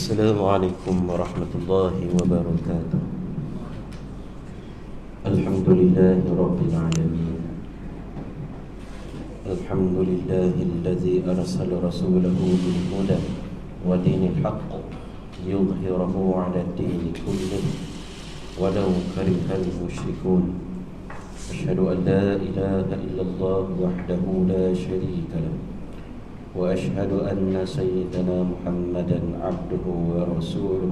Assalamualaikum warahmatullahi wabarakatuh. Alhamdulillahi rabbil alamin. Alhamdulillahilladzi arsala rasulahu bil huda wa dinil haqq liyudhhirahu 'ala ad-dini kullihi walau karihal musyrikun. Asyhadu an la ilaha illallah wahdahu la syarika lahu wa asyhadu anna sayyidana Muhammadan abduhu wa rasuluh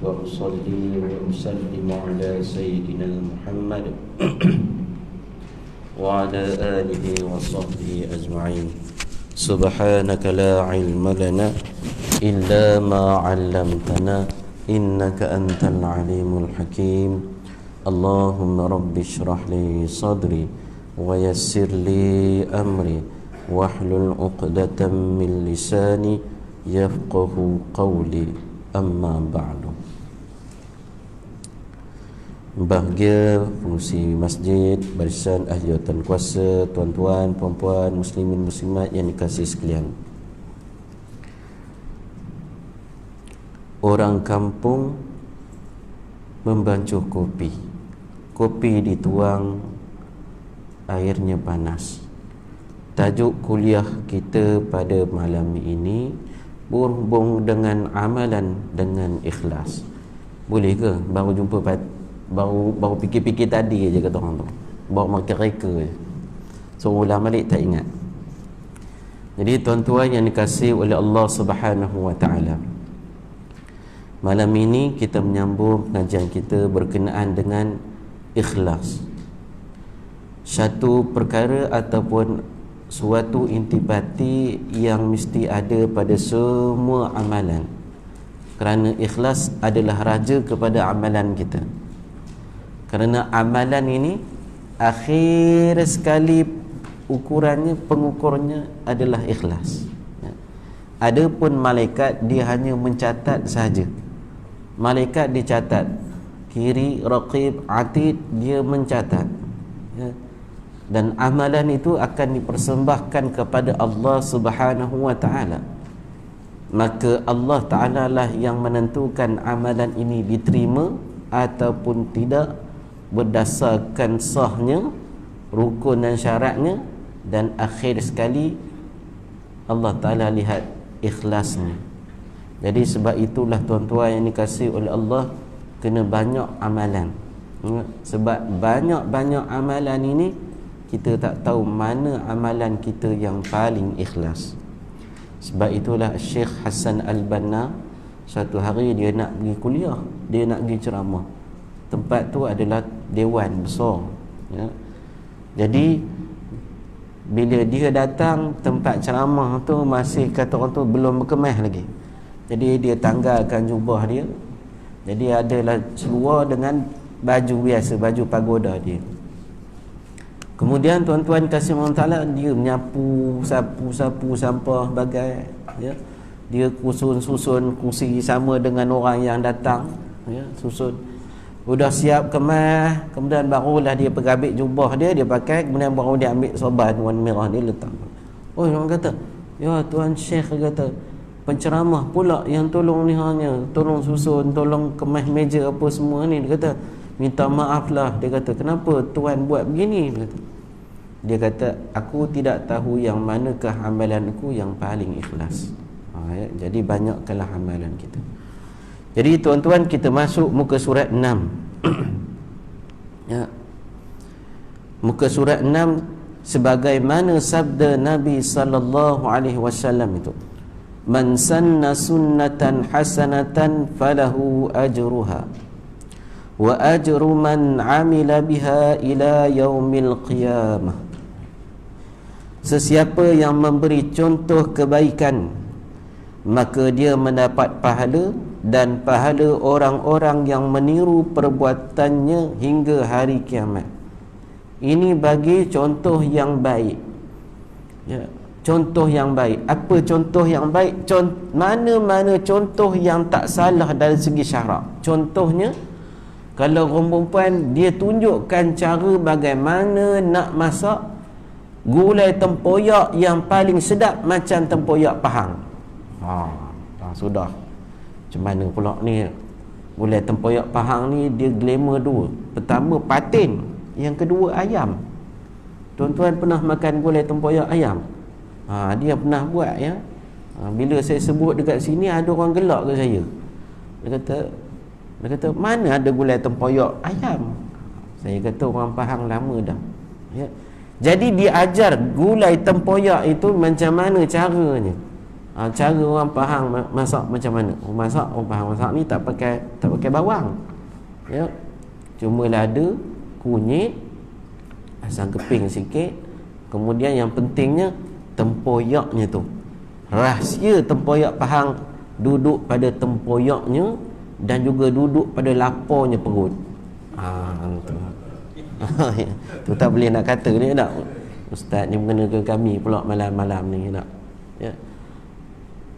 wa usalli wa usallimu ala sayyidina Muhammad wa ala alihi wa sahbihi ajma'in. Subhanaka la ilma lana illa ma 'allamtana innaka antal alimul hakim. Allahumma rabbi shrah li sadri wa yassir li amri wahlul 'uqdatam min lisani yafqahu qawli, amma ba'du. Bahagia fungsi masjid, barisan ahli jawatan kuasa, tuan-tuan, puan-puan, muslimin muslimat yang dikasihi sekalian. Orang kampung membancuh kopi. Kopi dituang, airnya panas. Tajuk kuliah kita pada malam ini berhubung dengan amalan dengan ikhlas. Boleh ke baru jumpa baru fikir-fikir tadi je kata orang tu, baru makan reka je, so ulang balik tak ingat. Jadi tuan-tuan yang dikasihi oleh Allah Subhanahu wa taala, malam ini kita menyambung pengajian kita berkenaan dengan ikhlas. Satu perkara ataupun suatu intipati yang mesti ada pada semua amalan, kerana ikhlas adalah raja kepada amalan kita. Kerana amalan ini akhir sekali ukurannya, pengukurnya adalah ikhlas. Adapun malaikat, dia hanya mencatat sahaja. Malaikat dicatat, kiri, raqib, atid, dia mencatat, ya. Dan amalan itu akan dipersembahkan kepada Allah Subhanahu wa ta'ala. Maka Allah Ta'ala lah yang menentukan amalan ini diterima ataupun tidak, berdasarkan sahnya, rukun dan syaratnya, dan akhir sekali Allah Ta'ala lihat ikhlasnya. Jadi sebab itulah tuan-tuan yang dikasihi oleh Allah, kena banyak amalan. Sebab banyak-banyak amalan ini, kita tak tahu mana amalan kita yang paling ikhlas. Sebab itulah Syekh Hassan Al-Banna, suatu hari dia nak pergi kuliah, dia nak pergi ceramah. Tempat tu adalah dewan besar, ya. Jadi bila dia datang tempat ceramah tu, masih kata orang tu belum berkemas lagi. Jadi dia tanggalkan jubah dia. Jadi adalah seluar dengan baju biasa, baju pagoda dia. Kemudian tuan-tuan kasih Allah Ta'ala, dia menyapu, sapu sampah bagai, ya. Dia susun kursi sama dengan orang yang datang, ya, susun. Udah siap kemas, kemudian barulah dia pergi ambil jubah dia pakai, kemudian baru dia ambil sorban warna merah dia letak. Oh, orang kata, ya Tuan Syekh kata, penceramah pula yang tolong ni hanya tolong susun, tolong kemas meja apa semua ni. Dia kata, minta maaf lah. Dia kata, kenapa Tuan buat begini? Dia kata, aku tidak tahu yang manakah amalanku yang paling ikhlas. Ya, jadi banyakkanlah amalan kita. Jadi tuan-tuan, kita masuk muka surat 6. Ya. Muka surat 6, sebagaimana sabda Nabi sallallahu alaihi wasallam itu, man sanna sunnatan hasanatan falahu ajruha wa ajru man amila biha ila yaumil qiyamah. Sesiapa yang memberi contoh kebaikan, maka dia mendapat pahala dan pahala orang-orang yang meniru perbuatannya hingga hari kiamat. Ini bagi contoh yang baik, ya, contoh yang baik. Apa contoh yang baik? Mana-mana contoh yang tak salah dari segi syarak. Contohnya, kalau orang perempuan, dia tunjukkan cara bagaimana nak masak gulai tempoyak yang paling sedap macam tempoyak Pahang. Sudah. Macam mana pula ni gulai tempoyak Pahang ni dia glamour dua. Pertama patin, yang kedua ayam. Tuan-tuan pernah makan gulai tempoyak ayam? Dia pernah buat ya. Bila saya sebut dekat sini, ada orang gelak ke saya. Dia kata mana ada gulai tempoyak ayam? Saya kata orang Pahang lama dah ya. Jadi dia ajar gulai tempoyak itu macam mana caranya. Cara orang Pahang masak macam mana? Orang Pahang masak ni tak pakai bawang ya. Cuma lada, kunyit, asam keping sikit. Kemudian yang pentingnya tempoyaknya tu. Rahsia tempoyak Pahang duduk pada tempoyaknya dan juga duduk pada lapornya perut. Tu tak boleh nak kata ni tak. Ustaz ni mengenakan kami pula malam-malam ni tak. Ya.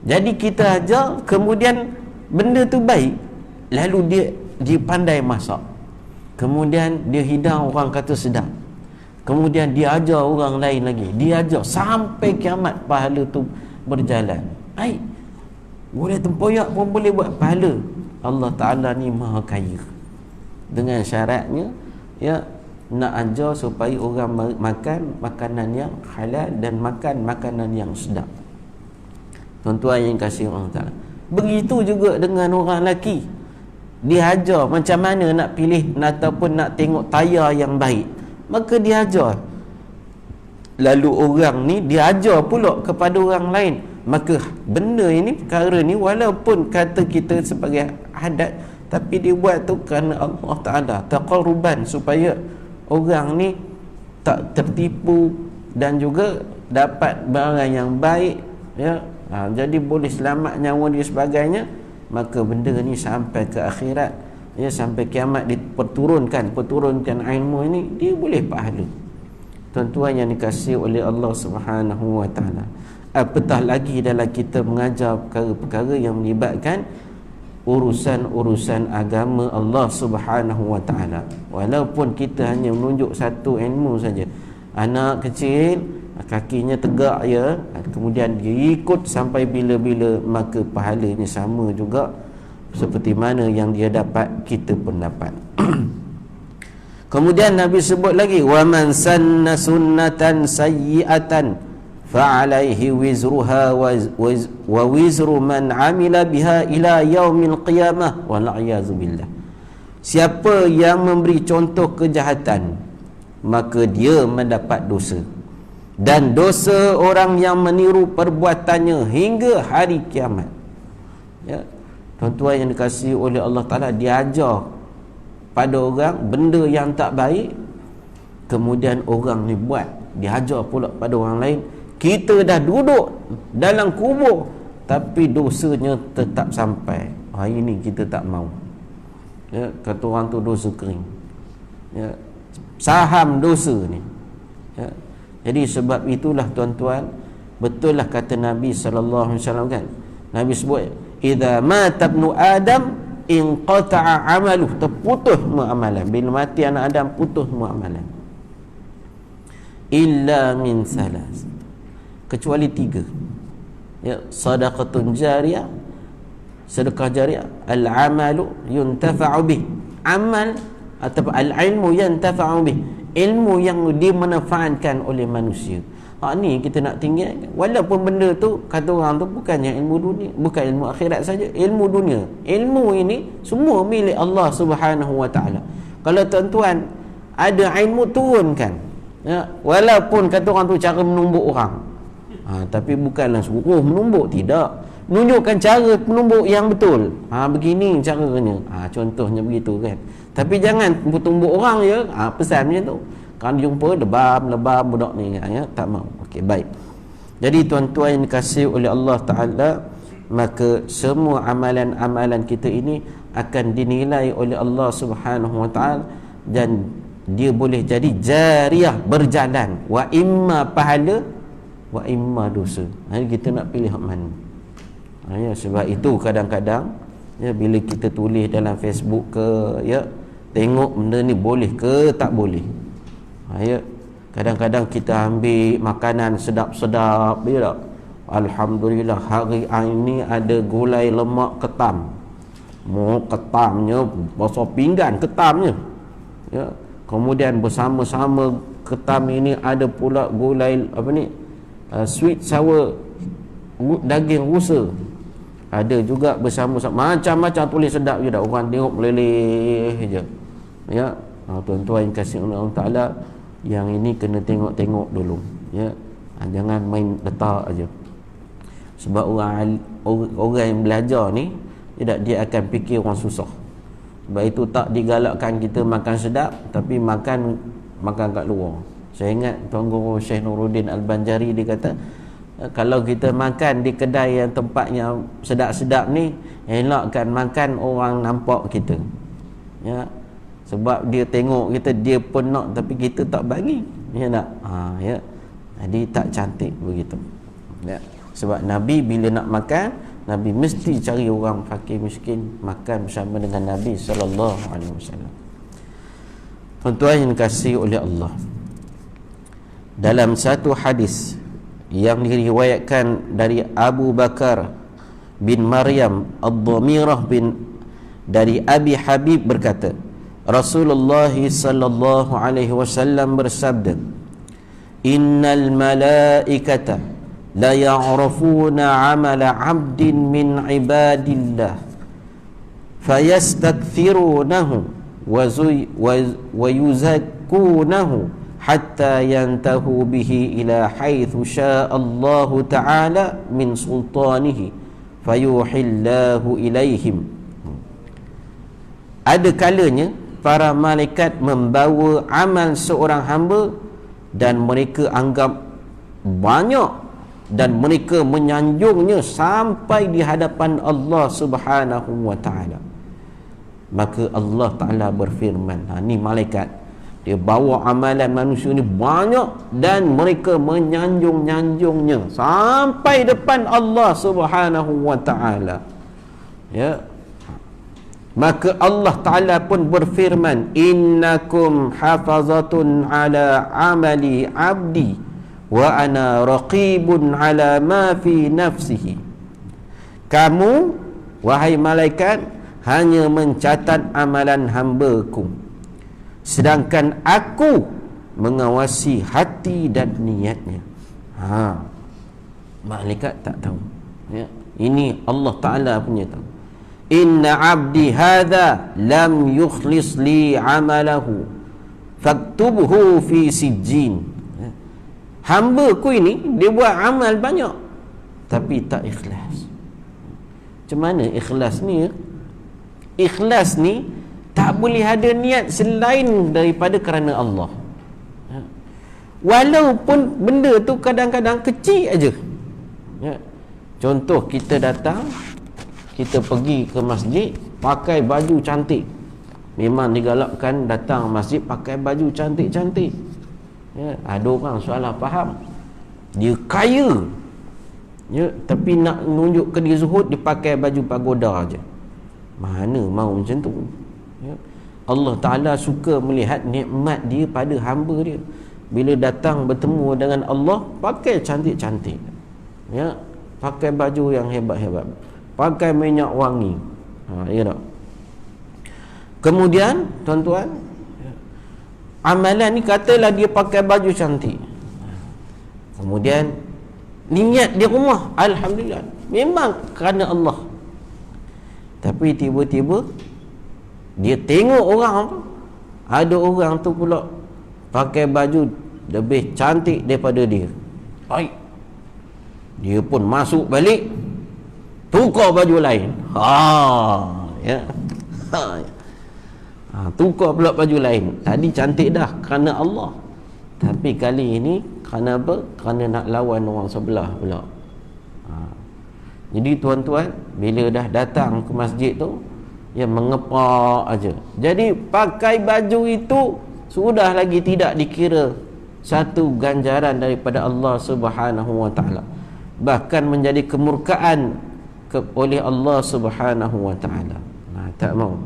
Jadi kita ajar, kemudian benda tu baik, lalu dia pandai masak. Kemudian dia hidang, orang kata sedap. Kemudian dia ajar orang lain lagi. Dia ajar sampai kiamat pahala tu berjalan. Boleh tempoyak pun boleh buat pahala. Allah Ta'ala ni maha kaya. Dengan syaratnya ya, nak ajar supaya orang makan makanan yang halal dan makan makanan yang sedap. Tuan-tuan yang kasih Allah Ta'ala, begitu juga dengan orang lelaki. Dia ajar macam mana nak pilih ataupun nak tengok tayar yang baik, maka dia ajar. Lalu orang ni dia ajar pula kepada orang lain. Maka benda ini, perkara ni, walaupun kata kita sebagai adat, tapi dia buat tu kerana Allah Ta'ala, taqarruban, supaya orang ni tak tertipu dan juga dapat barang yang baik ya. Jadi boleh selamat nyawa dia sebagainya. Maka benda ni sampai ke akhirat ya, sampai kiamat diperturunkan ilmu ini, dia boleh pahala. Tuan-tuan yang dikasihi oleh Allah Subhanahu wa Ta'ala, apatah lagi dalam kita mengajar perkara-perkara yang melibatkan urusan-urusan agama Allah Subhanahu wa Ta'ala. Walaupun kita hanya menunjuk satu ilmu saja, anak kecil kakinya tegak ya, kemudian dia ikut sampai bila-bila, maka pahalanya sama juga seperti mana yang dia dapat, kita pun dapat. Kemudian Nabi sebut lagi, wa man sanna sunnatan sayyi'atan fa'alaihi wizruha wa wizru man amila biha ila yaumil qiyamah wal'iyadzu billah. Siapa yang memberi contoh kejahatan, maka dia mendapat dosa, dan dosa orang yang meniru perbuatannya hingga hari kiamat ya. Tuan-tuan yang dikasihi oleh Allah Ta'ala, dia ajar pada orang benda yang tak baik, kemudian orang ni buat, dia ajar pula pada orang lain. Kita dah duduk dalam kubur tapi dosanya tetap sampai. Ini kita tak mau ya, kata orang tu dosa kering ya, saham dosa ni ya. Jadi sebab itulah tuan-tuan, betul lah kata Nabi SAW kan. Nabi sebut, idza mata ibnu Adam inqata'a amaluh, terputus semua amalan. Bila mati anak Adam, putus semua amalan. Illa min salas, kecuali 3 ya, sadaqatun jariyah, sedekah jariah, al-amalu yuntafa'u bih, amal atau al-ilmu yantafa'u bih, ilmu yang dimanfaatkan oleh manusia. Ni kita nak tinggalkan. Walaupun benda tu, kata orang tu, bukannya ilmu dunia, bukan ilmu akhirat saja, ilmu dunia. Ilmu ini semua milik Allah Subhanahu wa Ta'ala. Kalau tuan-tuan ada ilmu, turunkan ya, walaupun kata orang tu cara menumbuk orang, tapi bukanlah suruh menumbuk, tidak, menunjukkan cara menumbuk yang betul. Begini caranya, contohnya begitu kan. Tapi jangan tumbuk orang je, pesan macam tu. Kalau jumpa lebam budak ni ya, tak mau. Okey, baik. Jadi tuan-tuan yang dikasihi oleh Allah Ta'ala, maka semua amalan-amalan kita ini akan dinilai oleh Allah Subhanahu wa Ta'ala, dan dia boleh jadi jariyah, berjalan, wa imma pahala wa imma dosa. Jadi kita nak pilih hak mana ya. Sebab itu kadang-kadang ya, bila kita tulis dalam Facebook ke ya, tengok benda ni boleh ke tak boleh ya. Kadang-kadang kita ambil makanan sedap-sedap ya tak? Alhamdulillah hari ini ada gulai lemak ketam Mau ketamnya, basuh pinggan ketamnya. Ya. Kemudian bersama-sama ketam ini ada pula gulai sweet sour daging rusa. Ada juga bersama-sama macam-macam tulis sedap je dah, orang tengok meleleh je. Ya. Tuan-tuan yang kasih Allah Taala, yang ini kena tengok-tengok dulu. Ya. Jangan main letak aja. Sebab orang yang belajar ni dia akan fikir orang susah. Sebab itu tak digalakkan kita makan sedap, tapi makan kat luar. Saya ingat Tuan Guru Syekh Nuruddin Al-Banjari, dia kata kalau kita makan di kedai yang tempatnya sedap-sedap ni, elakkan makan orang nampak kita. Ya. Sebab dia tengok kita, dia pun nak tapi kita tak bagi. Ya tak? Ya. Jadi tak cantik begitu. Ya. Sebab Nabi bila nak makan, Nabi mesti cari orang fakir miskin makan bersama dengan Nabi sallallahu alaihi wasallam. Tuan-tuan yang dikasihi oleh Allah, dalam satu hadis yang diriwayatkan dari Abu Bakar bin Maryam Ad-Dhamirah dari Abi Habib berkata, Rasulullah sallallahu alaihi wasallam bersabda, innal malaikata la ya'rafuna 'amala 'abdin min 'ibadillah fayastakthirunahu wa yuzakkunahu hatta yantahu bihi ila haitsu syaa Allah ta'ala min sultanihi fayuhillahu ilaihim. Ada kalanya para malaikat membawa amal seorang hamba dan mereka anggap banyak dan mereka menyanjungnya sampai di hadapan Allah Subhanahu wa taala. Maka Allah Taala berfirman, ni malaikat dia bawa amalan manusia ni banyak dan mereka menyanjung-nyanjungnya sampai depan Allah Subhanahu wa taala. Ya. Maka Allah Taala pun berfirman, innakum hafazatun ala amali abdi wa ana raqibun ala ma fi nafsihi. Kamu wahai malaikat hanya mencatat amalan hamba-Ku, sedangkan aku mengawasi hati dan niatnya. Malaikat tak tahu. Ya. Ini Allah Taala punya tahu. Inna abdi hadha lam yukhlis li amalahu faktubhu fi sijjin. Hamba ku ini dia buat amal banyak tapi tak ikhlas. Macam mana ikhlas ni? Ikhlas ni tak boleh ada niat selain daripada kerana Allah. Walaupun benda tu kadang-kadang kecil aja. Ya. Contoh kita datang, kita pergi ke masjid pakai baju cantik. Memang digalakkan datang masjid pakai baju cantik-cantik. Ya, ada orang salah faham, dia kaya, ya, tapi nak menunjuk ke dia zuhud, dia pakai baju pagoda aja. Mana mau macam tu? Ya. Allah Ta'ala suka melihat nikmat dia pada hamba dia. Bila datang bertemu dengan Allah, pakai cantik-cantik, ya, pakai baju yang hebat-hebat, pakai minyak wangi. Ya tak? Kemudian tuan-tuan, amalan ni katalah dia pakai baju cantik, kemudian niat di rumah alhamdulillah memang kerana Allah, tapi tiba-tiba dia tengok orang tu, ada orang tu pula pakai baju lebih cantik daripada dia. Baik, dia pun masuk balik tukar baju lain. Ya. Tukar pula baju lain. Tadi cantik dah kerana Allah, tapi kali ini kerana apa? Kerana nak lawan orang sebelah pula. Jadi tuan-tuan, bila dah datang ke masjid tu, ya mengepak aja. Jadi pakai baju itu sudah lagi tidak dikira satu ganjaran daripada Allah Subhanahu wa taala. Bahkan menjadi kemurkaan oleh Allah Subhanahu wa taala. Tak mau.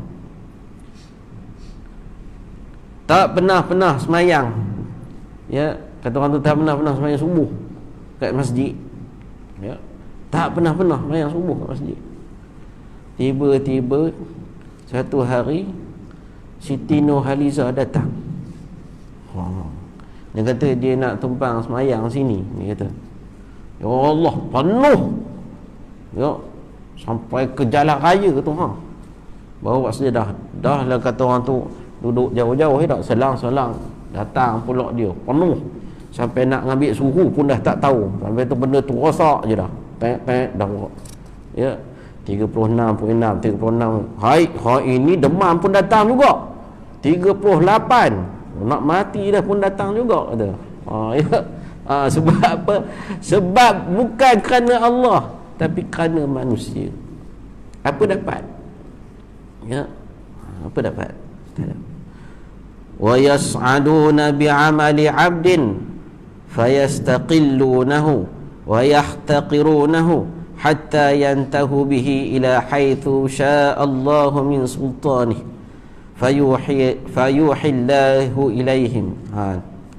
Tak pernah semayang, ya, kata orang tu tak pernah semayang subuh kat masjid, ya, tak pernah semayang subuh kat masjid. Tiba-tiba satu hari Siti Nurhaliza datang. Dia kata dia nak tumpang semayang sini. Dia kata, ya Allah, penuh. Ya, sampai ke jalan raya tu. Bawa sejadah. Dah lah kata orang tu duduk jauh-jauh tak, selang-selang datang pula dia, penuh. Sampai nak ngambil suhu pun dah tak tahu. Sampai tu benda tu rosak je dah. Pek-pek dah. Ya, 36.6, 36. Hai ini demam pun datang juga. 38. Nak mati dah pun datang juga kata. Ya. Sebab apa? Sebab bukan kerana Allah, tapi kerana manusia. Apa dapat? Ya. Apa dapat? Tak ada. Wa yas'aduna bi'amali 'abdin fayastaqillunahu wa yahtaqirunahu hatta yantahu bihi ila haitsu syaa Allahu min sultanih fayuhillahu ilaihim.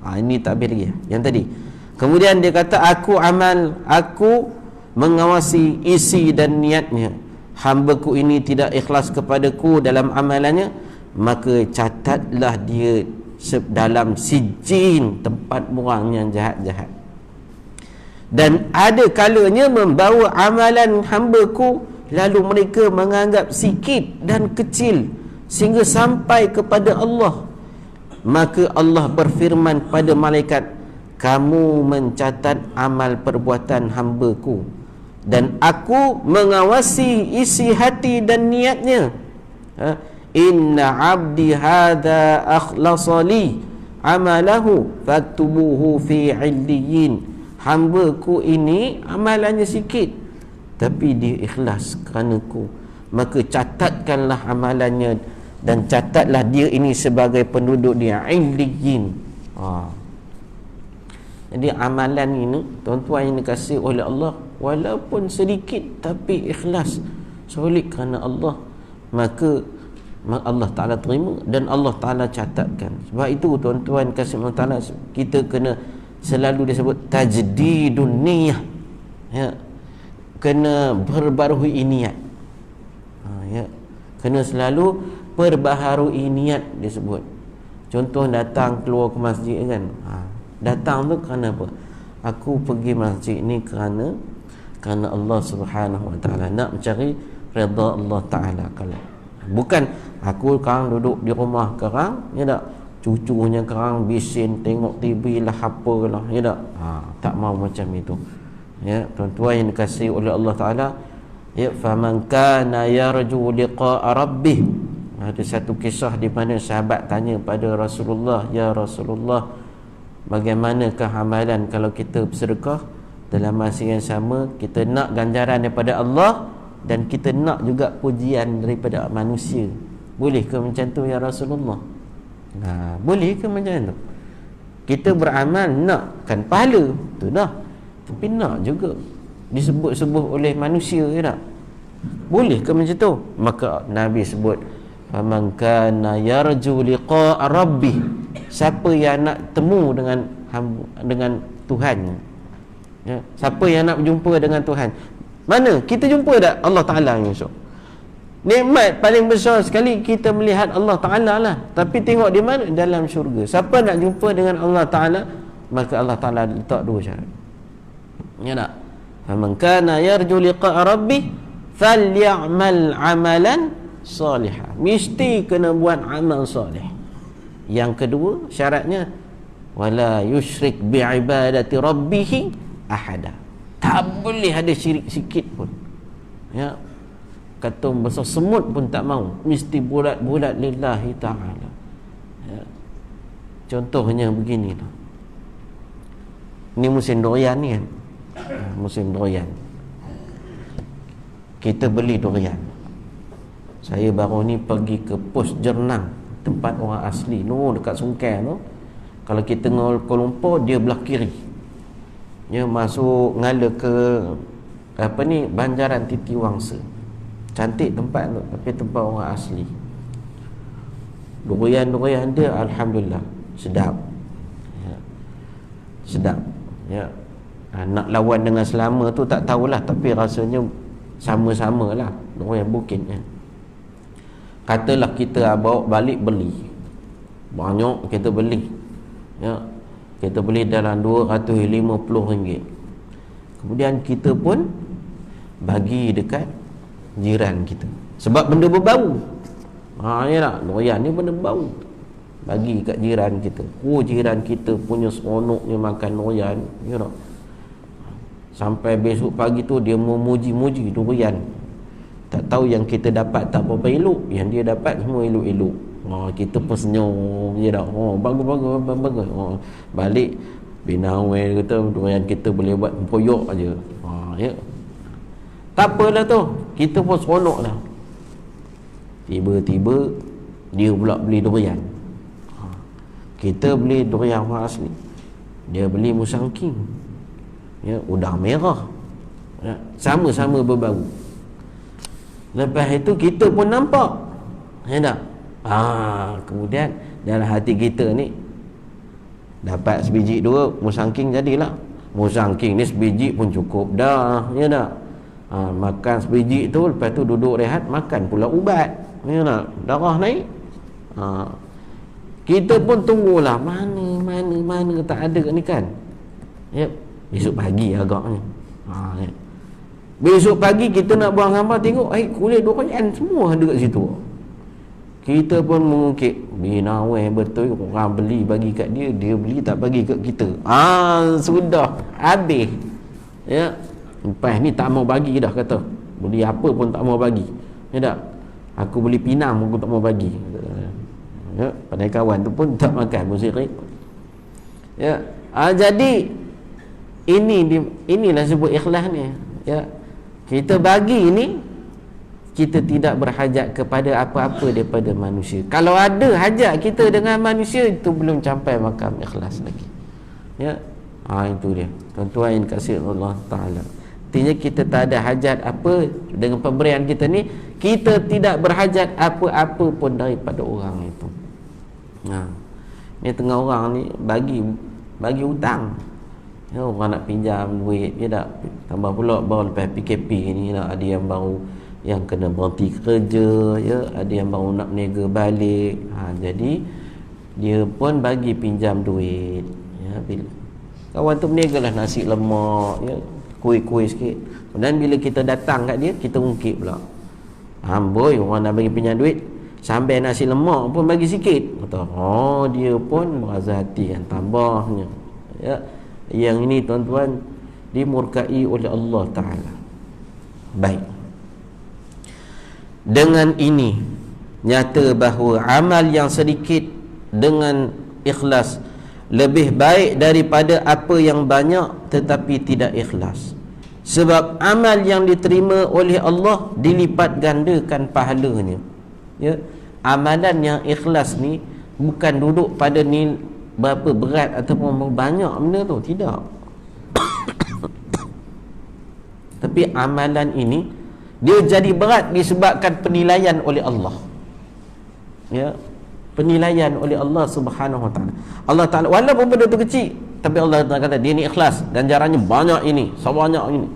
Ini takbir dia yang tadi. Kemudian dia kata, aku mengawasi isi dan niatnya. Hamba-Ku ini tidak ikhlas kepadaku dalam amalannya, maka catatlah dia dalam sijin tempat orang yang jahat-jahat. Dan ada kalanya membawa amalan hamba-Ku, lalu mereka menganggap sikit dan kecil sehingga sampai kepada Allah. Maka Allah berfirman pada malaikat, kamu mencatat amal perbuatan hamba-Ku, dan aku mengawasi isi hati dan niatnya. Inna abdi hadha akhlasali amalahu faktubuhu fi illiyin. Hamba-Ku ini amalannya sikit, tapi dia ikhlas kerana-Ku, maka catatkanlah amalannya dan catatlah dia ini sebagai penduduk di illiyin. Jadi amalan ini, tuan-tuan yang dikasihi oleh Allah, walaupun sedikit tapi ikhlas, solid kerana Allah, maka Allah Ta'ala terima dan Allah Ta'ala catatkan. Sebab itu tuan-tuan kasih Allah Ta'ala, kita kena selalu disebut tajdidun niyah, ya, kena berbarui niat. Ya, kena selalu perbaharui niat disebut. Contoh datang keluar ke masjid kan, datang tu kerana apa? Aku pergi masjid ni kerana Allah Subhanahu Wa Ta'ala, nak mencari redha Allah Ta'ala. Kalau bukan aku sekarang duduk di rumah sekarang, ya tak, cucunya sekarang bising tengok TV lah, apalah, ya tak, tak mau macam itu. Ya, tuan-tuan yang dikasihi oleh Allah Ta'ala, ya, faman kana yarju liqa'a rabbih. Ada satu kisah di mana sahabat tanya pada Rasulullah, ya Rasulullah, bagaimanakah amalan kalau kita bersedekah? Dalam masa yang sama kita nak ganjaran daripada Allah dan kita nak juga pujian daripada manusia. Boleh ke macam tu ya Rasulullah? Boleh ke macam tu? Kita beramal nakkan pahala tu dah, tapi nak juga disebut-sebut oleh manusia, ya tak? Boleh ke macam tu? Maka Nabi sebut, faman kana yarju liqa'a rabbih. Siapa yang nak temu dengan Tuhan, ya, siapa yang nak berjumpa dengan Tuhan, mana kita jumpa tak Allah Ta'ala esok? Nikmat paling besar sekali kita melihat Allah Ta'ala lah. Tapi tengok di mana? Dalam syurga. Siapa nak jumpa dengan Allah Ta'ala, maka Allah Ta'ala letak dua syarat, ya tak? faman kana yarju liqa'a rabbih falyamal amalan salihah. Mesti kena buat amal soleh. Yang kedua syaratnya, wala yusyrik bi'ibadati rabbih ahada. Tak boleh ada syirik sikit pun, ya. Kata besar semut pun tak mau, mesti bulat-bulat lillahi ta'ala, ya. Contohnya begini lah. Ni musim durian ni kan, musim durian. Kita beli durian. Saya baru ni pergi ke pos Jernang, tempat orang asli dekat Sungkai tu. Kalau kita ngol Kuala Lumpur, dia belah kiri, ya, masuk ngala ke Banjaran Titi Wangsa. Cantik tempat tu, tapi tempat orang asli. Durian dia alhamdulillah sedap, ya. Sedap, ya. Nak lawan dengan selama tu tak tahulah, tapi rasanya sama-sama lah durian bukit ya. Katalah kita bawa balik beli banyak, kita beli ya, kita beli dalam RM250, kemudian kita pun bagi dekat jiran kita sebab benda berbau. Ya tak, durian ni benda berbau, bagi kat jiran kita. Jiran kita punya seronoknya makan durian ya tak? Sampai besok pagi tu dia memuji-muji durian. Tak tahu yang kita dapat tak apa-apa elok, yang dia dapat semua elok-elok. Kita pun senyum je dah. Bagus. Balik bina awal kata durian kita boleh buat empoyok aja. Ya. Tak apalah tu, kita pun seronok lah. Tiba-tiba dia pula beli durian. Kita beli durian asli, dia beli Musang King. Ya, udang merah. Ya, sama-sama berbau. Lepas itu kita pun nampak. Ya tak? Kemudian dalam hati kita ni dapat sebiji dua, Musang King jadilah. Musang King ni sebiji pun cukup dah. Ya tak? Makan sebiji tu, lepas tu duduk rehat, makan pula ubat. Ya tak? Darah naik. Kita pun tunggulah mana tak ada ni kan. Ya, besok pagi agaknya. Ya. Besok pagi kita nak buang gambar, tengok kulit durian semua ada kat situ. Kita pun mengungkit, binawai betul, orang beli bagi kat dia, dia beli tak bagi kat kita. Sudah habis. Ya. Lepas ni tak mau bagi dah, kata beli apa pun tak mau bagi. Ya tak? Aku beli pinang aku tak mau bagi. Ya, pandai kawan tu pun tak makan musirik. Ya. Jadi inilah sebut ikhlas ni. Ya. Kita bagi ni, kita tidak berhajat kepada apa-apa daripada manusia. Kalau ada hajat kita dengan manusia, itu belum sampai makam ikhlas lagi. Ya. Itu dia. Tuan-tuan yang kasih Allah Ta'ala. Artinya kita tak ada hajat apa dengan pemberian kita ni. Kita tidak berhajat apa-apa pun daripada orang itu. Ni tengah orang ni bagi hutang. Ya, orang nak pinjam duit, dia tak, tambah pula baru lepas PKP ni lah, ada yang baru yang kena berhenti kerja, ya, ada yang baru nak berniaga balik. Jadi dia pun bagi pinjam duit. Ya, bila kawan tu berniaga lah nasi lemak, ya, kuih-kuih sikit. Dan bila kita datang kat dia, kita ungkit pula. Amboi, orang nak bagi pinjam duit, sampai nasi lemak pun bagi sikit. Kata, dia pun berasa hati kan, tambahnya. Ya. Yang ini tuan-tuan dimurkai oleh Allah Ta'ala. Baik. Dengan ini nyata bahawa amal yang sedikit dengan ikhlas lebih baik daripada apa yang banyak tetapi tidak ikhlas. Sebab amal yang diterima oleh Allah dilipat gandakan pahalanya. Ya, amalan yang ikhlas ni bukan duduk pada ni berapa berat ataupun banyak benda tu, tidak. Tapi amalan ini dia jadi berat disebabkan penilaian oleh Allah. Ya, penilaian oleh Allah Subhanahu Wa Taala. Allah Taala walaupun benda tu kecil, tapi Allah Taala kata dia ni ikhlas, ganjarannya banyak ini, sebanyak ini.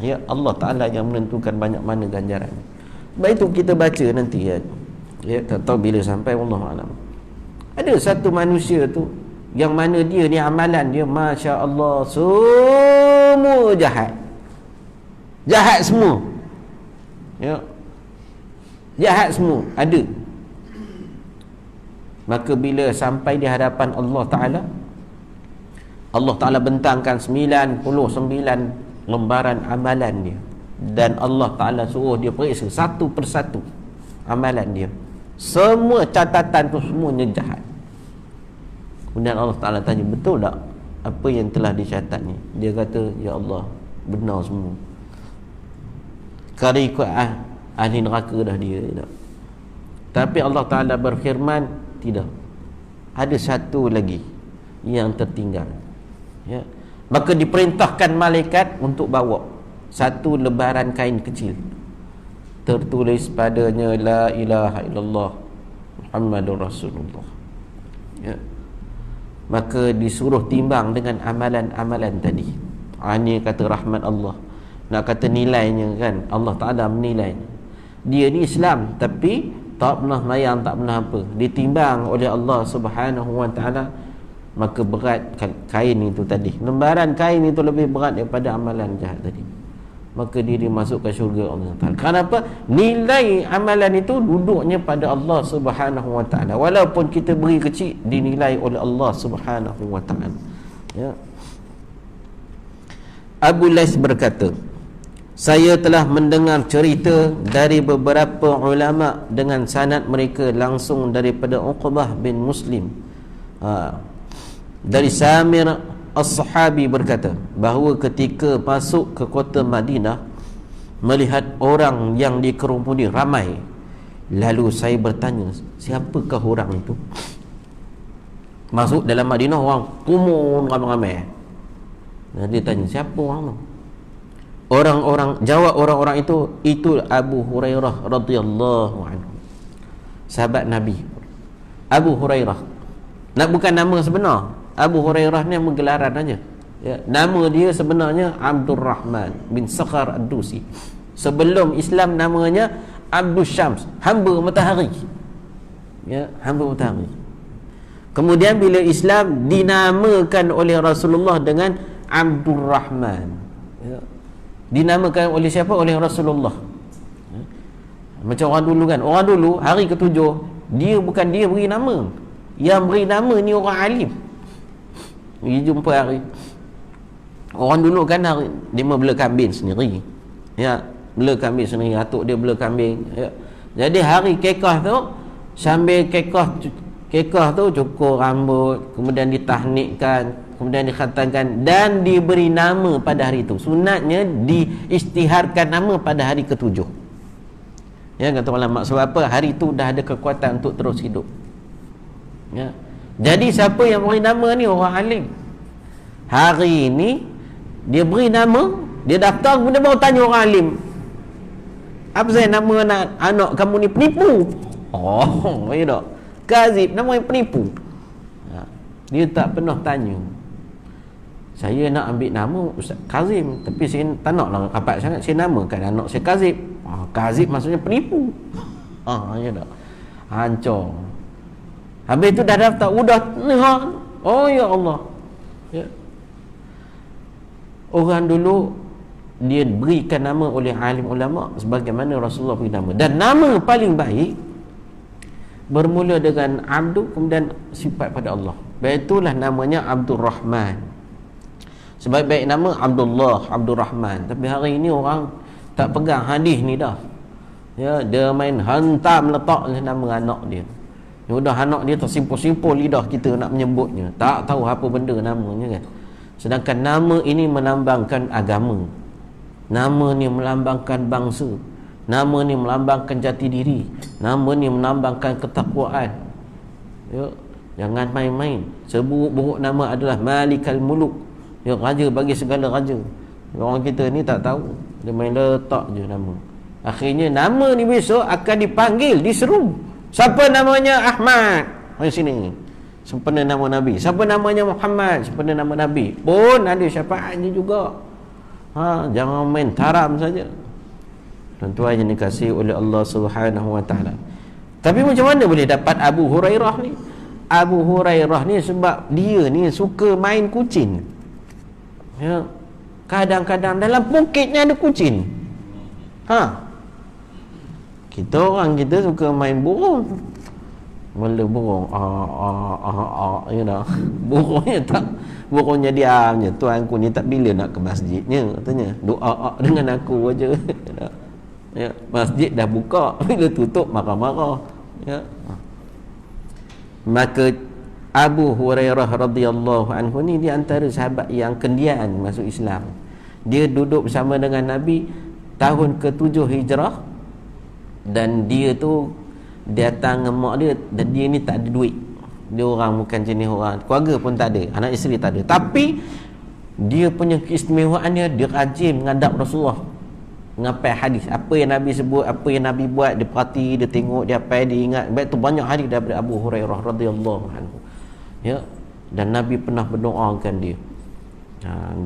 Ya, Allah Taala yang menentukan banyak mana ganjaran. Sebab itu kita baca nanti ya. Ya, tak tahu bila sampai, wallahu alam. Ada satu manusia tu yang mana dia ni amalan dia Masya Allah semua jahat semua. Ya, jahat semua ada. Maka bila sampai di hadapan Allah Ta'ala bentangkan 99 lembaran amalan dia, dan Allah Ta'ala suruh dia periksa satu persatu amalan dia. Semua catatan tu semuanya jahat. Kemudian Allah Ta'ala tanya, betul tak apa yang telah dicatat ni? Dia kata, ya Allah, benar semua. Kalau ikut ahli neraka dah dia tak? Tapi Allah Ta'ala berfirman, tidak, ada satu lagi yang tertinggal. Ya. Maka diperintahkan malaikat untuk bawa satu lebaran kain kecil, tertulis padanya la ilaha illallah Muhammadur Rasulullah. Ya. Maka disuruh timbang dengan amalan-amalan tadi. Ini kata rahmat Allah. nak kata nilainya kan, Allah Ta'ala menilai dia ni Islam tapi tak pernah mayang, tak pernah apa, ditimbang oleh Allah Subhanahu Wa Ta'ala, maka berat kain itu tadi, lembaran kain itu lebih berat daripada amalan jahat tadi, maka dia dimasukkan syurga Allah Ta'ala. Kenapa? Nilai amalan itu duduknya pada Allah Subhanahu Wa Ta'ala, walaupun kita beri kecil, dinilai oleh Allah Subhanahu Wa Ta'ala. Ya. Abu Lais berkata, saya telah mendengar cerita dari beberapa ulama dengan sanad mereka langsung daripada Uqbah bin Muslim, dari Samir As-Sahabi berkata bahawa ketika masuk ke kota Madinah, melihat orang yang dikerumuni ramai, lalu saya bertanya, siapakah orang itu? Masuk dalam Madinah, orang kumun ramai-ramai. Dia tanya, siapa orang tu? Jawab orang-orang itu Abu Hurairah radhiyallahu anhu, sahabat Nabi. Abu Hurairah, nak bukan nama sebenar. Abu Hurairah ni nama gelaran aja. Ya, nama dia sebenarnya Abdul Rahman bin Sakhar Ad-Dusi. Sebelum Islam namanya Abdul Syams, hamba matahari. Ya, hamba matahari. Kemudian bila Islam dinamakan oleh Rasulullah dengan Abdul Rahman. Ya. Dinamakan oleh siapa? Oleh Rasulullah. Ya. Macam orang dulu kan. Orang dulu hari ke-7 dia beri nama. Yang beri nama ni orang alim. Pergi jumpa hari. Orang dulu kan hari, dia bela kambing sendiri. Ya, bela kambing sendiri. Atuk dia bela kambing. Ya. Jadi hari kekah tu, sambil kekah tu cukur rambut, kemudian ditahnikkan, kemudian dikhatamkan dan diberi nama pada hari itu. Sunatnya diisytiharkan nama pada hari ke-7. Ya, kata ulama, sebab apa? Hari itu dah ada kekuatan untuk terus hidup. Ya. Jadi siapa yang beri nama ni? Orang alim. Hari ini dia beri nama, dia daftar, kemudian baru tanya orang alim, apa saya nama anak kamu ni penipu? Oh, ya tak? Kazib, nama yang penipu. Ya. Dia tak pernah tanya, saya nak ambil nama Ustaz Kazim, tapi saya tak nak lah rapat sangat, saya namakan anak saya Kazib. Kazib maksudnya penipu. Ya tak? Hancur. Habis tu dah daftar, udah oh ya Allah. Ya. Orang dulu dia berikan nama oleh alim ulama sebagaimana Rasulullah beri nama. Dan nama paling baik bermula dengan Abdu, kemudian sifat pada Allah. Itulah namanya Abdul Rahman. Sebaik-baik nama Abdullah, Abdul Rahman. Tapi hari ini orang tak pegang hadis ni dah. Ya, dia main hantam letak nama anak dia. Udah anak dia tersimpul-simpul lidah kita nak menyebutnya, tak tahu apa benda namanya kan. Sedangkan nama ini melambangkan agama, nama ni melambangkan bangsa, nama ni melambangkan jati diri, nama ni melambangkan ketakwaan. Ya, jangan main-main. Seburuk-buruk nama adalah Malikal Muluk, ya, raja bagi segala raja. Orang kita ni tak tahu, dia main letak je nama. Akhirnya nama ni besok akan dipanggil, diseru. Siapa namanya Ahmad? Mari sini. Sempena nama Nabi. Siapa namanya Muhammad? Sempena nama Nabi. Pun ada syafaatnya juga. Jangan main taram saja. Tuan-tuan yang dikasihi oleh Allah Subhanahu Wa Taala. Tapi macam mana boleh dapat Abu Hurairah ni? Abu Hurairah ni sebab dia ni suka main kucing. Ya. Kadang-kadang dalam pukitnya ada kucing. Kita orang kita suka main burung. Mula burung you know. Burungnya diam je. Tuanku ni tak bila nak ke masjidnya, katanya. Doa dengan aku aja. Ya, masjid dah buka, bila tutup marah-marah. Ya. Maka Abu Hurairah radhiyallahu anhu ni di antara sahabat yang kendian masuk Islam. Dia duduk bersama dengan Nabi tahun ke-7 Hijrah. Dan dia tu datang dengan mak dia, dan dia ni tak ada duit. Dia orang bukan jenis orang, keluarga pun tak ada, anak isteri tak ada. Tapi dia punya keistimewaannya, dia rajin menghadap Rasulullah, menghafal hadis. Apa yang Nabi sebut, apa yang Nabi buat, dia perhati, dia tengok, dia hafal, dia ingat. Baik tu banyak hadis daripada Abu Hurairah radhiyallahu anhu. Ya, dan Nabi pernah berdoakan dia.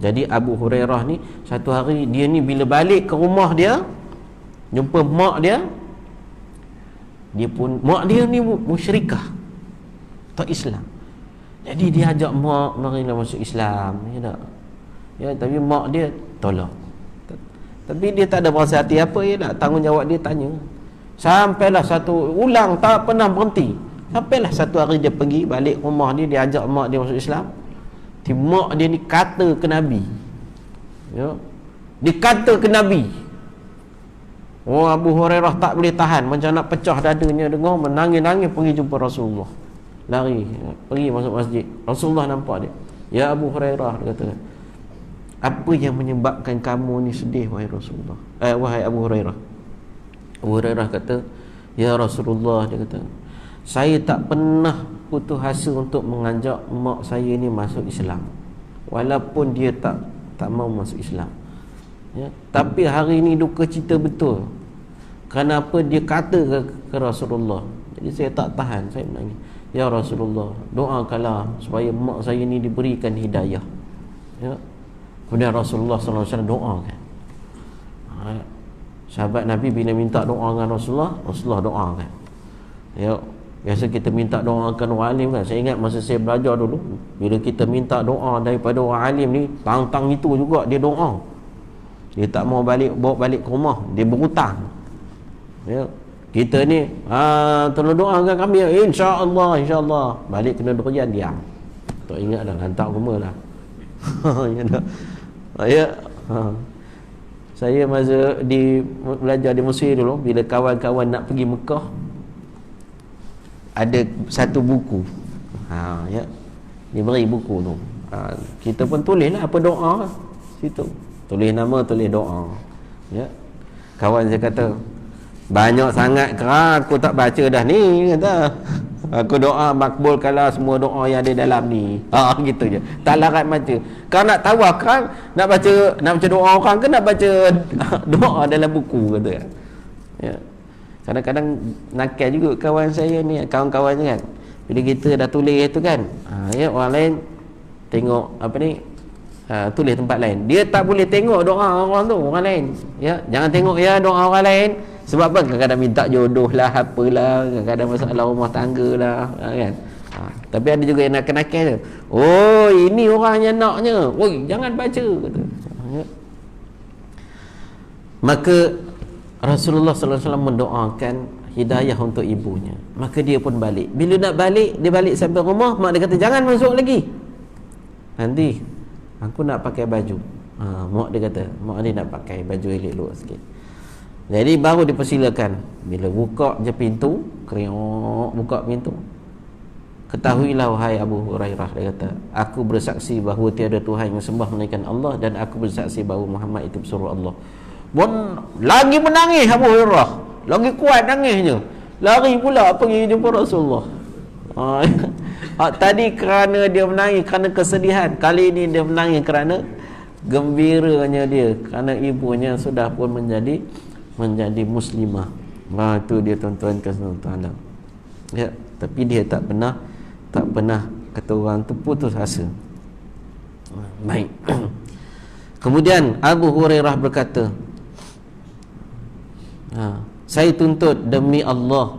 Jadi Abu Hurairah ni satu hari dia ni bila balik ke rumah dia, jumpa mak dia, mak dia ni musyrikah, tak Islam. Jadi dia ajak mak marilah masuk Islam, ya tak? Ya, tapi mak dia tolak. Tapi dia tak ada berasa hati apa, ya tak? Tanggungjawab dia tanya. Sampailah satu ulang, tak pernah berhenti. Sampailah satu hari dia pergi balik rumah dia ajak mak dia masuk Islam. Mak dia ni kata ke Nabi, ya, dia kata ke Nabi. Oh, Abu Hurairah tak boleh tahan, macam nak pecah dadanya, dengar menangis-nangis pergi jumpa Rasulullah, lari pergi masuk masjid. Rasulullah nampak dia. Ya Abu Hurairah, dia kata, apa yang menyebabkan kamu ni sedih wahai Rasulullah, wahai Abu Hurairah? Abu Hurairah kata, ya Rasulullah, dia kata, saya tak pernah putus asa untuk mengajak mak saya ni masuk Islam, walaupun dia tak mau masuk Islam, ya. Tapi hari ni duka cita betul. Kenapa dia kata ke Rasulullah? Jadi saya tak tahan, saya menangis. Ya Rasulullah, doakanlah supaya mak saya ni diberikan hidayah, ya. Kemudian Rasulullah SAW doakan. Sahabat Nabi bila minta doa dengan Rasulullah doakan, ya. Biasa kita minta doakan orang alim kan. Saya ingat masa saya belajar dulu, bila kita minta doa daripada orang alim ni, tang-tang itu juga dia doa. Dia tak mau bawa balik ke rumah, dia berhutang, ya. Kita ni tolong doakan kami, insya-Allah balik kena durian diam. Tak ingat dah, hantar rumah lah. Ya tak? Ya. Saya masa belajar di Mesir dulu, bila kawan-kawan nak pergi Mekah, ada satu buku, ya, dia beri buku tu, kita pun tulis lah apa doa situ, tulis nama, tulis doa, ya. Kawan saya kata, banyak sangat kerana aku tak baca dah ni, kata. Aku doa makbulkanlah semua doa yang ada dalam ni, gitu je, tak larat baca. Kau nak tahu kan nak baca doa orang ke nak baca doa dalam buku, kata, ya. Kadang-kadang nakal juga kawan saya ni, kawan-kawan je kan, bila kita dah tulis tu kan, ya, orang lain tengok apa ni, tulis tempat lain, dia tak boleh tengok doa orang tu, orang lain, ya. Jangan tengok ya doa orang lain. Sebab apa? Kadang-kadang minta jodoh lah, apalah, kadang-kadang masalah rumah tangga lah, kan. Tapi ada juga yang nakal-nakal je. Oh, ini orang yang naknya, oi, jangan baca, kata, ya. Maka Rasulullah SAW mendoakan hidayah untuk ibunya. Maka dia pun balik. Bila nak balik, dia balik sampai rumah, mak dia kata, jangan masuk lagi, nanti aku nak pakai baju. Mak dia kata, mak dia nak pakai baju elok-elok sikit. Jadi baru dipersilakan. Bila buka je pintu, kriok, buka pintu, ketahuilah wahai Abu Hurairah, dia kata, aku bersaksi bahawa tiada Tuhan yang sembah melainkan Allah, dan aku bersaksi bahawa Muhammad itu pesuruh Allah. Pun lagi menangis Abu Hurairah, lagi kuat nangisnya, lari pula pergi jumpa Rasulullah. Tadi kerana dia menangis kerana kesedihan, kali ini dia menangis kerana gembiranya dia, kerana ibunya sudah pun menjadi muslimah. Itu dia tuan-tuan kasih-tuan, ya. Tapi dia tak pernah kata orang tu putus asa. Baik. Kemudian Abu Hurairah berkata, saya tuntut demi Allah,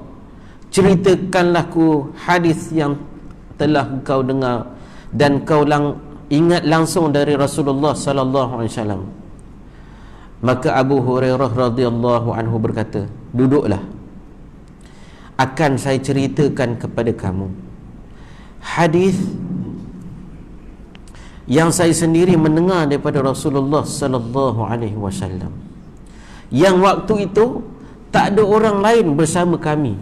ceritakanlah ku hadis yang telah kau dengar dan kau ingat langsung dari Rasulullah sallallahu alaihi wasallam. Maka Abu Hurairah radhiyallahu anhu berkata, duduklah, akan saya ceritakan kepada kamu hadis yang saya sendiri mendengar daripada Rasulullah sallallahu alaihi wasallam, yang waktu itu tak ada orang lain bersama kami.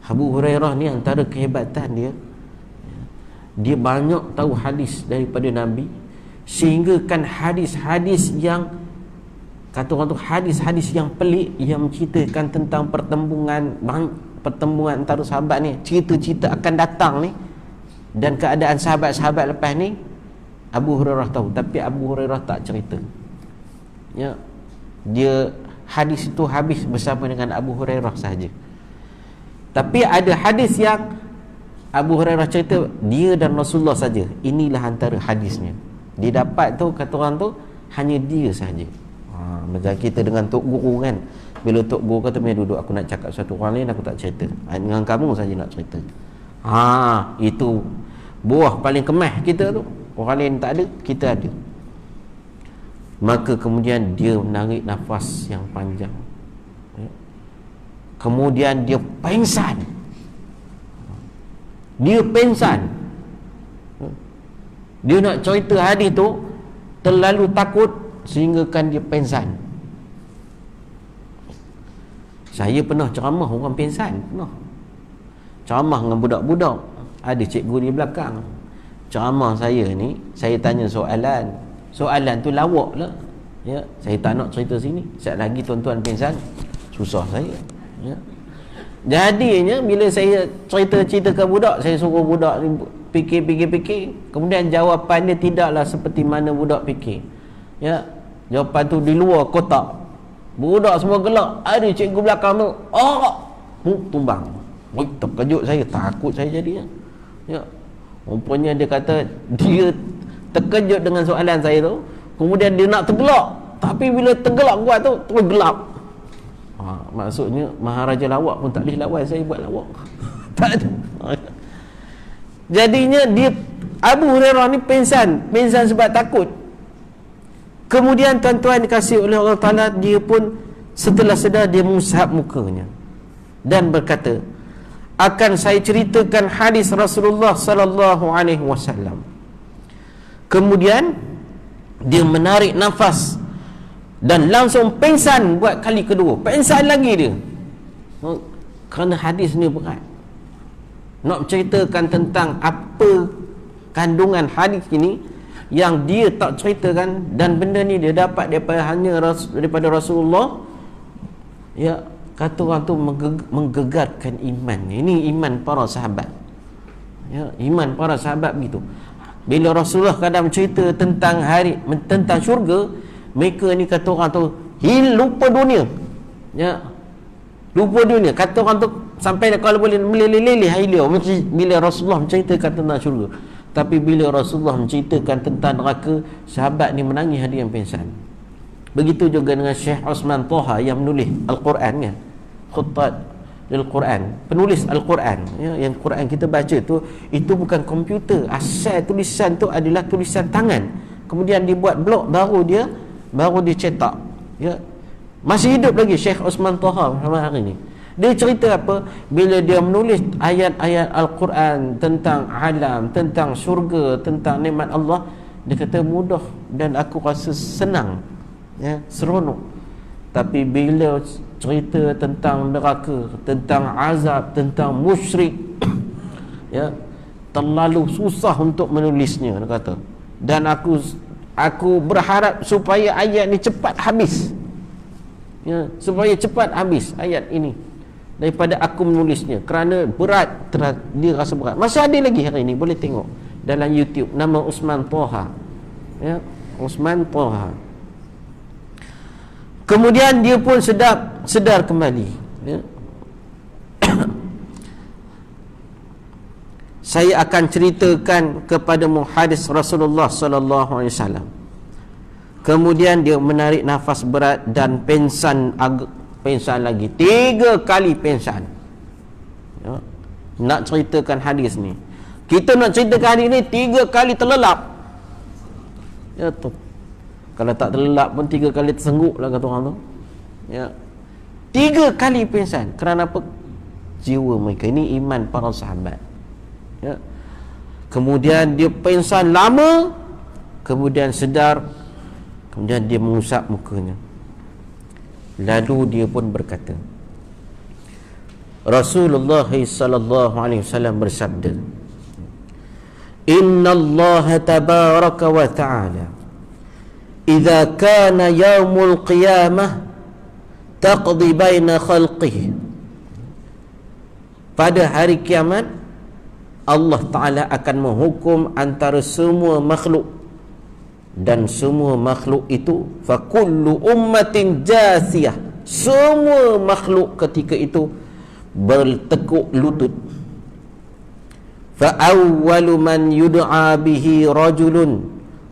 Abu Hurairah ni antara kehebatan dia banyak tahu hadis daripada Nabi, sehingga kan hadis-hadis yang kata orang tu hadis-hadis yang pelik, yang menceritakan tentang pertembungan antara sahabat ni, cerita-cerita akan datang ni dan keadaan sahabat-sahabat lepas ni, Abu Hurairah tahu, tapi Abu Hurairah tak cerita, ya. Dia hadis itu habis bersama dengan Abu Hurairah sahaja. Tapi ada hadis yang Abu Hurairah cerita dia dan Rasulullah saja. Inilah antara hadisnya. Dia dapat tu, kata orang tu, hanya dia saja. Macam kita dengan tok guru kan, bila tok guru kata mari duduk, aku nak cakap satu, orang lain aku tak cerita, dengan kamu saja nak cerita. Itu buah paling kemah kita tu. Orang lain tak ada, kita ada. Maka kemudian dia menarik nafas yang panjang, kemudian dia pengsan. Dia nak cerita hadis tu, terlalu takut sehingga kan dia pengsan. Saya pernah ceramah orang pengsan, pernah ceramah dengan budak-budak, ada cikgu di belakang. Ceramah saya ni, saya tanya soalan tu lawak lah, ya, saya tak nak cerita sini. Sekejap lagi tuan-tuan pengsan, susah saya, ya. Jadinya bila saya cerita ke budak, saya suruh budak ni fikir, kemudian jawapan dia tidaklah seperti mana budak fikir, ya. Jawapan tu di luar kotak. Budak semua gelak. Ada cikgu belakang tu, tumbang. Terkejut saya, takut saya jadinya, ya. Rupanya dia kata dia terkejut dengan soalan saya tu, kemudian dia nak tergelak, tapi bila tergelak kuat tu terus gelap. Maksudnya Maharaja lawak pun tak boleh lawan saya buat lawak. Tak ada. Jadinya dia, Abu Hurairah ni pengsan sebab takut. Kemudian tuan-tuan dikasihi oleh Allah Ta'ala, dia pun setelah sedar dia mengusap mukanya dan berkata, akan saya ceritakan hadis Rasulullah sallallahu alaihi wasallam. Kemudian dia menarik nafas dan langsung pengsan buat kali kedua. Pengsan lagi dia, kerana hadis ni berat. Nak ceritakan tentang apa kandungan hadis ini yang dia tak ceritakan, dan benda ni dia dapat daripada Rasulullah, ya. Kata orang tu menggegarkan iman. Ini iman para sahabat, ya, iman para sahabat begitu. Bila Rasulullah kadang cerita tentang tentang syurga, mereka ni kata orang tu lupa dunia, ya, lupa dunia. Kata orang tu sampai kalau boleh meleleh-leleh hilir bila Rasulullah menceritakan tentang syurga. Tapi bila Rasulullah menceritakan tentang neraka, sahabat ni menangis hadiah pingsan. Begitu juga dengan Syekh Osman Toha yang menulis Al-Quran kan, Khuttat Al-Quran, penulis Al-Quran, ya, yang Quran kita baca tu, itu bukan komputer. Asal tulisan tu adalah tulisan tangan, kemudian dibuat blok, baru dia cetak, ya. Masih hidup lagi Syekh Osman Toha sampai hari ni. Dia cerita apa? Bila dia menulis ayat-ayat Al-Quran tentang alam, tentang syurga, tentang nikmat Allah, dia kata mudah dan aku rasa senang, ya, seronok. Tapi bila cerita tentang neraka, tentang azab, tentang musyrik, ya, terlalu susah untuk menulisnya, dia kata. Dan aku berharap supaya ayat ni cepat habis, ya, supaya cepat habis ayat ini daripada aku menulisnya, kerana berat, dia rasa berat. Masih ada lagi hari ini, boleh tengok dalam YouTube, nama Osman Toha, ya, Osman Toha. Kemudian dia pun sedar kembali, ya. Saya akan ceritakan kepadamu hadis Rasulullah sallallahu alaihi wasallam. Kemudian dia menarik nafas berat dan pengsan lagi 3 kali pengsan, ya. Nak ceritakan hadis ni, kita nak ceritakan hadis ni 3 kali terlelap, ya tu. Kalau tak terlelap pun 3 kali tersengguk lah kata orang tu, ya. 3 kali pingsan. Kerana apa? Jiwa mereka. Ini iman para sahabat, ya. Kemudian dia pingsan lama, kemudian sedar, kemudian dia mengusap mukanya. Lalu dia pun berkata, Rasulullah sallallahu alaihi wasallam bersabda, Inna Allah tabaraka wa ta'ala idza kana yaumul qiyamah taqdi baina khalqihi. Pada hari kiamat Allah Ta'ala akan menghukum antara semua makhluk, dan semua makhluk itu fa kullu ummatin jasiyah, semua makhluk ketika itu bertekuk lutut. fa awwalu man yud'a bihi rajulun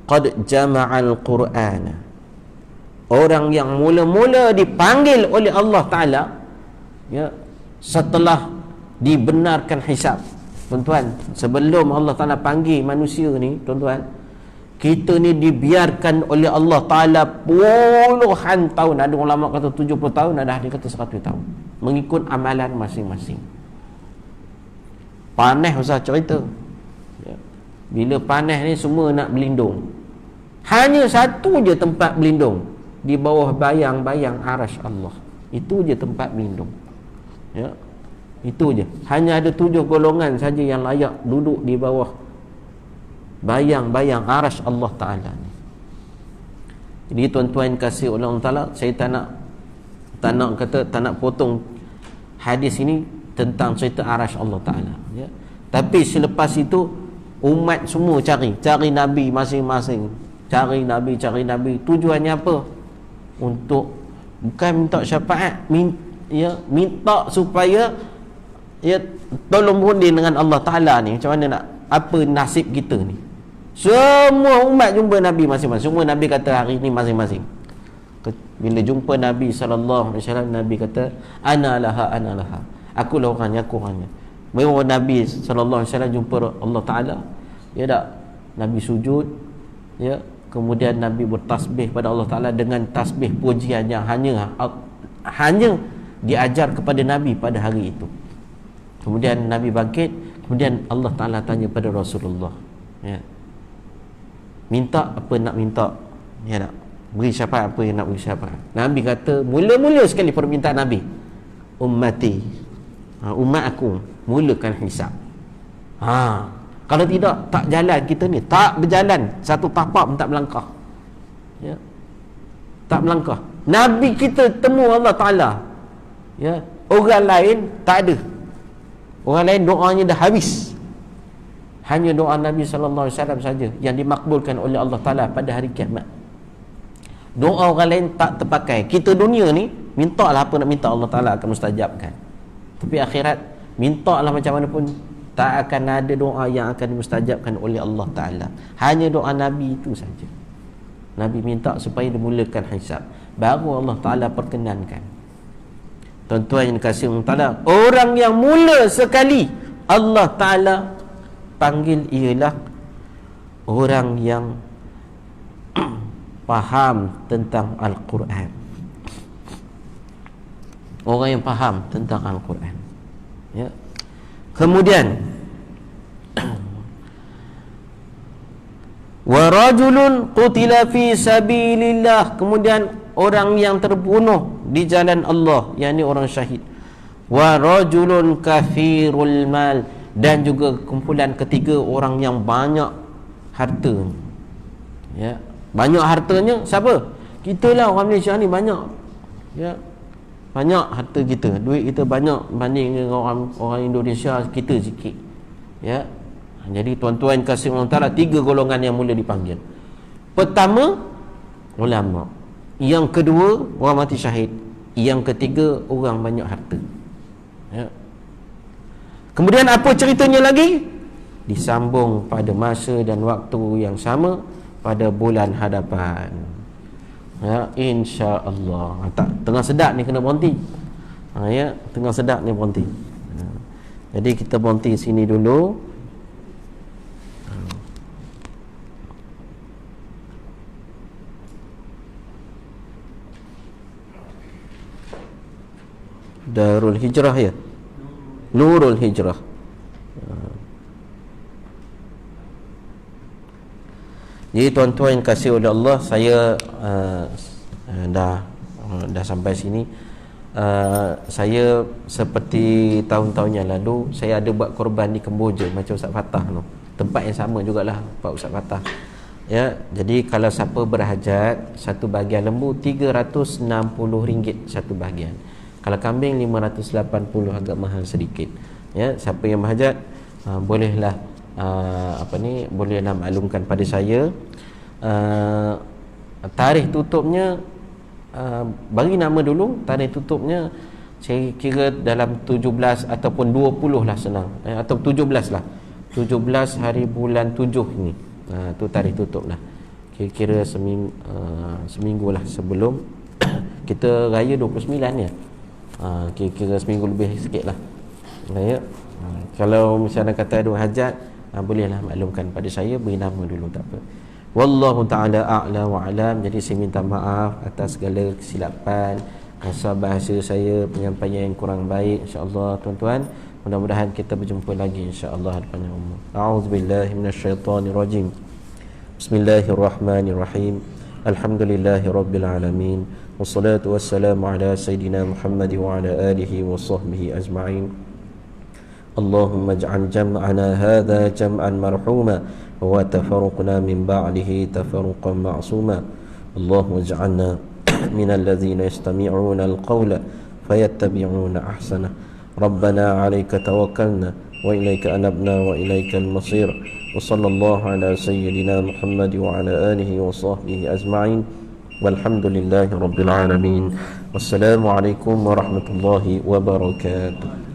qad jama'al Qur'ana. Orang yang mula-mula dipanggil oleh Allah Ta'ala, ya, setelah dibenarkan hisab. Tuan-tuan, sebelum Allah Ta'ala panggil manusia ni, tuan-tuan, kita ni dibiarkan oleh Allah Ta'ala puluhan tahun. Ada ulama kata 70 tahun, ada ahli kata 100 tahun, mengikut amalan masing-masing. Panas usah cerita, ya. Bila panas ni semua nak berlindung. Hanya satu je tempat berlindung, di bawah bayang-bayang arasy Allah. Itu je tempat berlindung, ya. Itu je. Hanya ada 7 golongan saja yang layak duduk di bawah bayang-bayang arasy Allah Ta'ala ni. Jadi tuan-tuan kasih oleh Allah Ta'ala, saya tak nak potong hadis ini tentang cerita arasy Allah Ta'ala, ya. Tapi selepas itu umat semua cari Nabi masing-masing, cari Nabi. Tujuannya apa? Untuk bukan minta syafaat, minta supaya, ya, tolong undi dengan Allah Ta'ala ni. Macam mana nak, apa nasib kita ni? Semua umat jumpa Nabi masing-masing. Semua Nabi kata hari ni masing-masing. Bila jumpa Nabi SAW, Nabi kata ana laha. Akulah orangnya, aku orangnya. Bila Nabi SAW jumpa Allah Ta'ala, ya tak, Nabi sujud, ya, kemudian Nabi bertasbih pada Allah Ta'ala dengan tasbih pujian yang hanya diajar kepada Nabi pada hari itu. Kemudian Nabi bangkit, kemudian Allah Ta'ala tanya pada Rasulullah, ya, minta apa nak minta, ya tak, beri syafaat apa yang nak beri syafaat. Nabi kata, mula-mula sekali permintaan Nabi, ummati, umat aku, mulakan hisab. Kalau tidak, tak jalan kita ni, tak berjalan satu tapak pun tak melangkah, ya, tak melangkah. Nabi kita temu Allah Ta'ala, ya, orang lain tak ada. Orang lain doanya dah habis. Hanya doa Nabi SAW saja yang dimakbulkan oleh Allah Ta'ala pada hari kiamat. Doa orang lain tak terpakai. Kita dunia ni, mintalah apa nak minta, Allah Ta'ala akan mustajabkan. Tapi akhirat, mintalah macam mana pun, tak akan ada doa yang akan dimustajabkan oleh Allah Ta'ala. Hanya doa Nabi itu saja. Nabi minta supaya dimulakan hisab, baru Allah Ta'ala perkenankan. Tuan-tuan yang dikasihi Allah Ta'ala, orang yang mula sekali Allah Ta'ala panggil ialah orang yang faham tentang Al-Quran. Orang yang faham tentang Al-Quran, ya. Kemudian wa rajulun qutila fi sabilillah, kemudian orang yang terbunuh di jalan Allah, yakni orang syahid. Wa rajulun kathirul mal, dan juga kumpulan ketiga, orang yang banyak harta, ya. Banyak hartanya siapa? Kita lah, orang Malaysia ni banyak, ya. Banyak harta kita, duit kita banyak banding dengan orang Indonesia kita sikit, ya. Jadi tuan-tuan kasih Allah Ta'ala, 3 golongan yang mula dipanggil. Pertama, ulama. Yang kedua, orang mati syahid. Yang ketiga, orang banyak harta, ya. Kemudian apa ceritanya lagi? Disambung pada masa dan waktu yang sama pada bulan hadapan, ya, insya-Allah. Tak, tengah sedap ni kena berhenti, ya, tengah sedap ni berhenti. Jadi kita berhenti sini dulu. Darul Hijrah, ya, Nurul Hijrah. Jadi tuan-tuan yang kasih oleh Allah, saya dah sampai sini. Saya seperti tahun-tahun yang lalu, saya ada buat korban di Kemboja macam Ustaz Fatah tu. Tempat yang sama jugalah Pak Ustaz Fatah, ya. Jadi kalau siapa berhajat, satu bahagian lembu RM360 satu bahagian. Kalau kambing 580, agak mahal sedikit, ya. Siapa yang berhajat, bolehlah bolehlah maklumkan pada saya. Tarikh tutupnya, bagi nama dulu. Tarikh tutupnya saya kira dalam 17 ataupun 20 lah, senang, atau 17 lah. 17 hari bulan 7 ni. Tu tarikh tutup lah. Kira-kira seminggu lah sebelum kita raya 29 ya. Kira-kira seminggu lebih sikit lah raya. Kalau misalnya kata ada hajat, bolehlah maklumkan pada saya, beri nama dulu, tak apa. Wallahu ta'ala a'la wa alam. Jadi saya minta maaf atas segala kesilapan, asal bahasa saya, penyampaian yang kurang baik. InsyaAllah tuan-tuan, mudah-mudahan kita berjumpa lagi insya-Allah di panjang umur. A'udzubillahi minasyaitonirrajim. Bismillahirrahmanirrahim. Alhamdulillahirabbil alamin. Wassalatu wassalamu ala sayidina Muhammad wa ala alihi wa sahbihi ajma'in. Allahumma ij'al jam'ana hadha jam'an marhuma wa tafarruqna min ba'dihi tafarruqan ma'suma. Allahumma ij'alna minal ladzina yastami'una al-qawla fayattabi'una ahsana. Rabbana 'alaika tawakkalna wa ilaika anabna wa ilaikal masir. Wa sallallahu ala sayyidina Muhammad wa ala alihi wa sahbihi ajma'in. Walhamdulillahi rabbil alamin. Wassalamu alaikum warahmatullahi wabarakatuh.